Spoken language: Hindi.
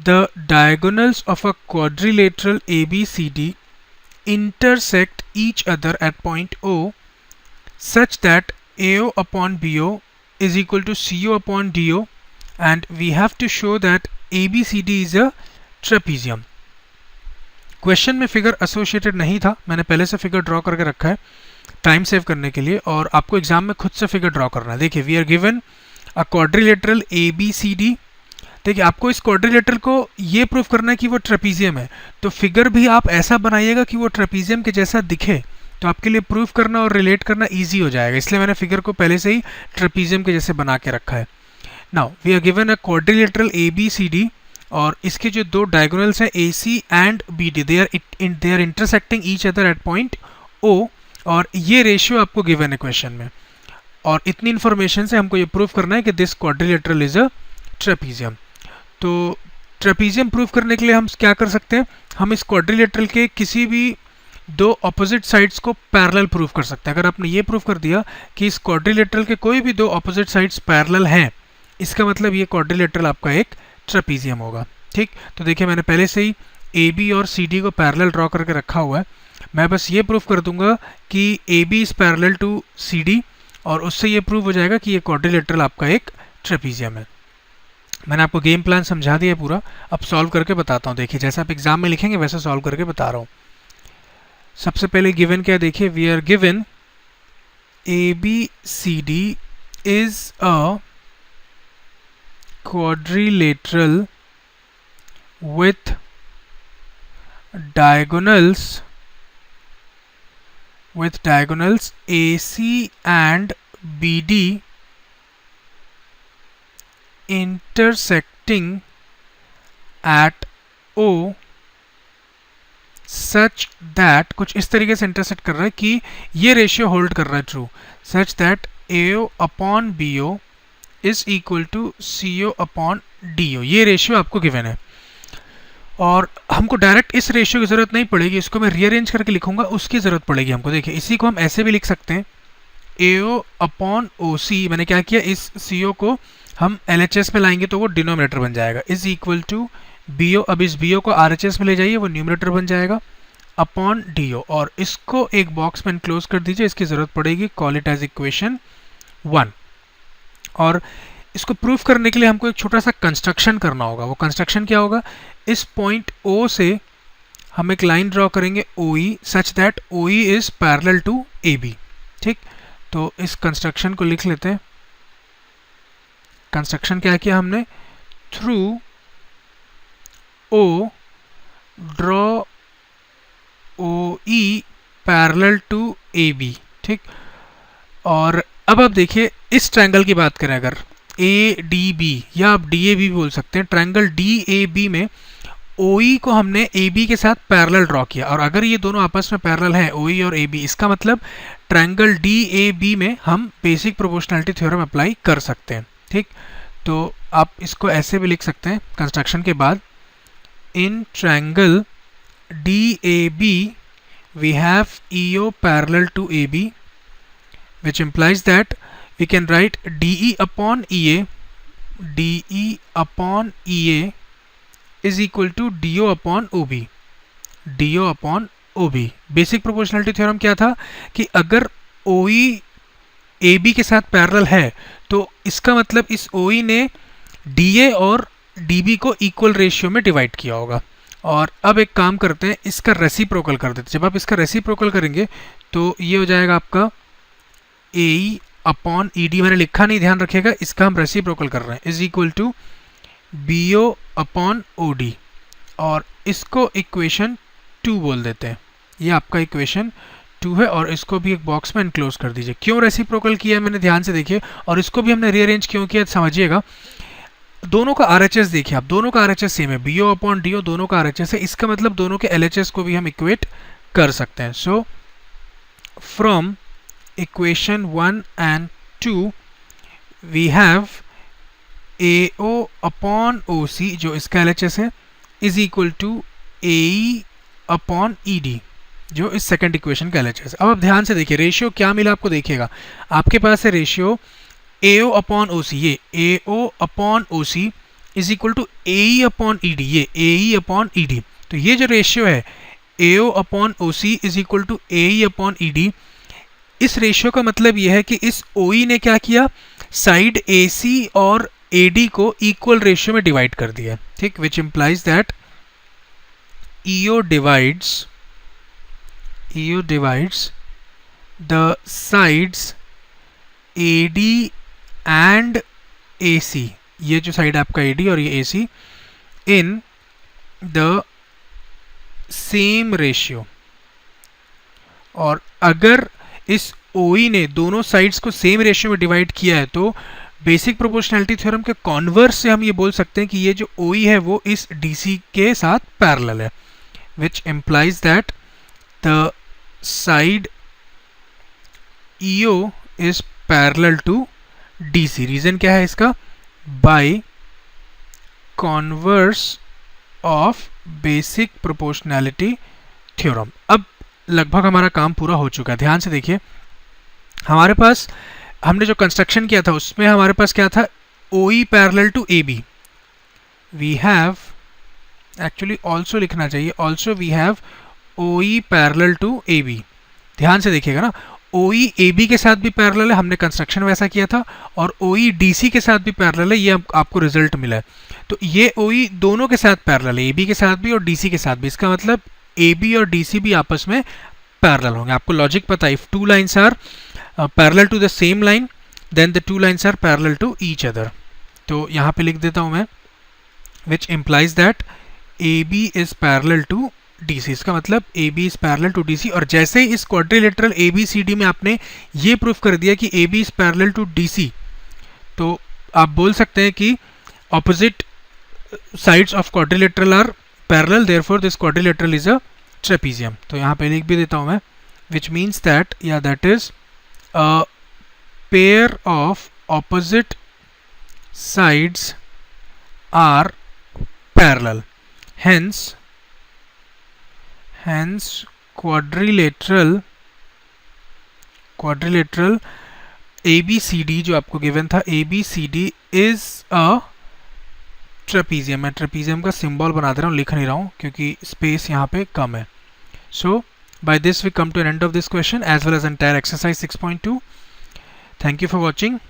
the diagonals of a quadrilateral ABCD intersect each other at point O such that AO upon BO is equal to CO upon DO and we have to show that ABCD is a trapezium. Question में फिगर एसोसिएटेड नहीं था, मैंने पहले से फिगर ड्रॉ करके रखा है टाइम सेव करने के लिए, और आपको एग्जाम में खुद से फिगर ड्रॉ करना है. देखिए we are given a quadrilateral ABCD. देखिए आपको इस क्वाड्रिलेटरल को ये प्रूफ करना है कि वो ट्रेपीजियम है, तो फिगर भी आप ऐसा बनाइएगा कि वो ट्रेपीजियम के जैसा दिखे, तो आपके लिए प्रूफ करना और रिलेट करना ईजी हो जाएगा. इसलिए मैंने फिगर को पहले से ही ट्रेपीजियम के जैसे बना के रखा है. Now we are given a quadrilateral ABCD और इसके जो दो डायगोनल्स हैं AC and BD, they are intersecting each other at point O, और ये रेशियो आपको गिवन है क्वेश्चन में, और इतनी इन्फॉर्मेशन से हमको ये प्रूफ करना है कि this quadrilateral is a trapezium. तो ट्रेपीजियम प्रूफ करने के लिए हम क्या कर सकते हैं, हम इस क्वाड्रिलेटरल के किसी भी दो ऑपोजिट साइड्स को पैरेलल प्रूफ कर सकते हैं. अगर आपने ये प्रूफ कर दिया कि इस क्वाड्रिलेटरल के कोई भी दो ऑपोजिट साइड्स पैरेलल हैं, इसका मतलब ये क्वाड्रिलेटरल आपका एक ट्रेपीजियम होगा. ठीक, तो देखिए मैंने पहले से ही AB और CD को पैरेलल ड्रॉ करके रखा हुआ है. मैं बस ये प्रूफ कर दूंगा कि AB is parallel to CD और उससे ये प्रूव हो जाएगा कि ये क्वाड्रिलेटरल आपका एक ट्रेपीजियम है. मैंने आपको गेम प्लान समझा दिया पूरा, अब सॉल्व करके बताता हूँ. देखिए जैसा आप एग्जाम में लिखेंगे वैसा सॉल्व करके बता रहा हूँ. सबसे पहले गिवन क्या है, देखिए we are given ABCD is a quadrilateral with diagonals AC and BD intersecting at O such that, कुछ इस तरीके से इंटरसेक्ट कर रहा है कि ये रेशियो होल्ड कर रहा है true, such that AO upon BO is equal to CO upon DO. ये रेशियो आपको गिवन है और हमको डायरेक्ट इस रेशियो की जरूरत नहीं पड़ेगी, इसको मैं रीअरेंज करके लिखूंगा, उसकी जरूरत पड़ेगी हमको. देखिए इसी को हम ऐसे भी लिख सकते हैं, AO अपॉन OC. मैंने क्या किया, इस CO को हम LHS में लाएंगे तो वो डिनोमिनेटर बन जाएगा, इज इक्वल टू BO. अब इस BO को RHS में ले जाइए, वो न्यूमिनेटर बन जाएगा, अपॉन DO. और इसको एक बॉक्स में इनक्लोज कर दीजिए, इसकी जरूरत पड़ेगी, कॉल इट एज इक्वेशन 1. और इसको प्रूफ करने के लिए हमको एक छोटा सा कंस्ट्रक्शन करना होगा. वो कंस्ट्रक्शन क्या होगा, इस पॉइंट O से हम एक लाइन ड्रॉ करेंगे OE such that OE is parallel to AB. ठीक, तो इस कंस्ट्रक्शन को लिख लेते हैं. कंस्ट्रक्शन क्या किया हमने, through O draw OE parallel to AB. ठीक, और अब आप देखिए इस ट्रायंगल की बात करें, अगर ADB या आप DAB भी बोल सकते हैं, ट्रायंगल DAB में OE को हमने AB के साथ पैरेलल ड्रॉ किया, और अगर ये दोनों आपस में पैरेलल हैं OE और AB, इसका मतलब ट्रायंगल DAB में हम बेसिक प्रोपोर्शनैलिटी थ्योरम अप्लाई कर सकते हैं. ठीक, तो आप इसको ऐसे भी लिख सकते हैं कंस्ट्रक्शन के बाद, in triangle DAB we have EO parallel to AB, which implies that we can write DE upon EA is equal to DO upon OB. Basic proportionality theorem क्या था कि अगर OE AB के साथ पैरेलल है तो इसका मतलब इस OE ने DA और DB को इक्वल रेशियो में डिवाइड किया होगा. और अब एक काम करते हैं, इसका रेसिप्रोकल कर देते हैं. जब आप इसका रेसिप्रोकल करेंगे तो ये हो जाएगा आपका AE अपॉन ED. मैंने लिखा नहीं, ध्यान रखिएगा, इसका हम रेसिप्रोकल कर रहे हैं, is equal to BO upon OD. और इसको इक्वेशन 2 बोल देते हैं. ये आपका इक्वेशन 2 है और इसको भी एक बॉक्स में इनक्लोज कर दीजिए. क्यों रेसिप्रोकल किया मैंने, ध्यान से देखिए, और इसको भी हमने रीअरेंज क्यों किया समझिएगा. दोनों का RHS देखिए आप, दोनों का RHS सेम है, BO अपॉन DO दोनों का RHS है, इसका मतलब दोनों के LHS को भी हम इक्वेट कर सकते हैं. So from equation 1 and 2 we have AO upon OC जो इसका LHS है is equal to AE upon ED जो इस सेकंड इक्वेशन का LHS. अब आप ध्यान से देखिए रेशियो क्या मिला आपको, देखिएगा आपके पास है रेशियो AO upon OC, ये AO upon OC is equal to AE upon ED, ये AE अपॉन ED। तो ये जो रेशियो है AO अपॉन OC is equal to AE upon ED, इस रेशियो का मतलब ये है कि इस OE ने क्या किया, साइड AC और AD को इक्वल रेशियो में डिवाइड कर दिया, ठीक, which implies that EO divides the sides AD and AC, ये जो साइड आपका AD और ये AC in the same ratio. और अगर इस OE ने दोनों साइड्स को सेम रेशियो में डिवाइड किया है तो बेसिक प्रोपोर्शनैलिटी थ्योरम के कॉन्वर्स से हम ये बोल सकते हैं कि ये जो OE है वो इस DC के साथ पैरेलल है, which implies that the side EO is parallel to DC। Reason क्या है इसका, by converse of basic proportionality theorem। अब लगभग हमारा काम पूरा हो चुका है, ध्यान से देखिए। हमारे पास हमने जो कंस्ट्रक्शन किया था उसमें हमारे पास क्या था, OE parallel to AB। We have actually also लिखना चाहिए, also we have OE parallel to AB। ध्यान से देखिएगा ना, OE AB के साथ भी पैरेलल है, हमने कंस्ट्रक्शन वैसा किया था, और OE DC के साथ भी पैरेलल है, ये आपको रिजल्ट मिला है। तो ये OE दोनों के साथ पैरेलल है, AB के साथ भी और DC के साथ भी। इसका मतलब AB और DC भी आपस में पैरेलल होंगे। आपको लॉजिक पता है, if two lines are parallel to the same line then the two lines are parallel to each other. तो यहाँ पे लिख देता हूँ मैं, which implies that AB is parallel to DC। इसका मतलब AB is parallel to DC। और जैसे ही इस क्वाड्रिलेटरल ABCD में आपने ये प्रूफ कर दिया कि AB is parallel to DC, तो आप बोल सकते हैं कि opposite sides of quadrilateral are parallel, therefore this quadrilateral is a trapezium. तो यहाँ पे लिख भी देता हूँ मैं, विच मीन्स दैट या that is a pair of opposite sides are parallel, hence quadrilateral ABCD जो आपको गिवन था, ABCD इज अ ट्रेपीजियम। मैं ट्रेपीजियम का सिंबल बना दे रहा हूँ, लिख नहीं रहा हूँ क्योंकि स्पेस यहाँ पे कम है। सो by this we come to an end of this question as well as entire exercise 6.2. Thank you for watching.